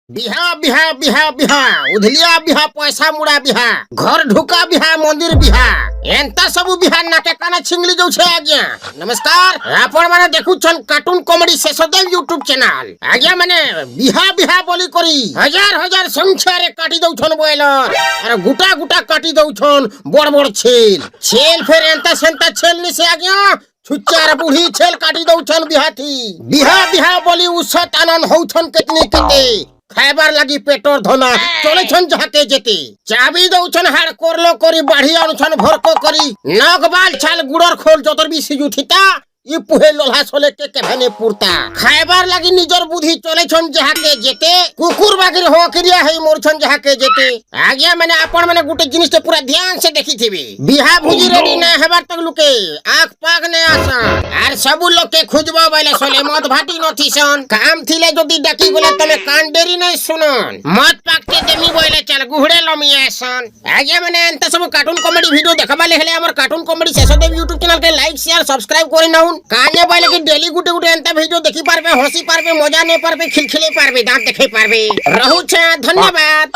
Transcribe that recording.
বিহা বিহা বিহা বিহা উধলিয়া বিহা পয়সা মুড়া বিহা ঘর ঢুকা বিহা মন্দির বিহা এন্তা সবু বিহা নাকে কানে ছিংলি যাচ্ছে আজ্ঞা। নমস্কার, আপন মানে দেখুছন কার্টুন কমেডি শেষদেব ইউটিউব চ্যানেল। আজ্ঞা মানে বিহা বিহা বলি করি হাজার হাজার সংখ্যারে কাটি দউছন বয়লর আর গুটা গুটা কাটি দউছন বড় বড় ছেল ছেল ফের এন্তা সেন্তা ছেল নিছে আজ্ঞা। ছুচ্চার বুढ़ी छेल काटी दउछन बिहाथी बिहा बिहा बोली उसत आनंद हउछन केतनी केते खाइबार लगी पेटोर धोना चलेछन जाके जेते चाबी दउछन हाड़ करलो करी बाढ़ी अनुछन भरको करी नगबाल छाल गुड़र खोल जतर बी सिजुठिता इ पुहे लोहा सोले के केभने पुरता खाइबार लगी निजर बुद्धि चलेछन जाके जेते कुकुर बागिर हो क्रिया है मोरछन जाके जेते आज्ञा माने आपण माने गुटे जिनिस ते पूरा ध्यान से देखी थीबी बिहा भुजी रेडी ना हेबार तक लुके आंख पाग ने आसा आर सब लोग के खुजबो बैले सोले मत भाटी नथिसन काम थिले जदी डाकी बोले तमे कान डेरी नै सुनन मत पाकते देमी बोले चल गुहड़े लमियासन आज्ञा माने एंत सब कार्टून कॉमेडी वीडियो देखबा लेहले हमर cartoon comedy Sheshdev YouTube channel के लाइक शेयर सब्सक्राइब करि नाउन काने बोले कि डेली गुटे गुटे एंत वीडियो देखि पारबे हंसी पारबे मजा नै पारबे खिलखिले पारबे दांत देखै पारबे रहू छे धन्यवाद।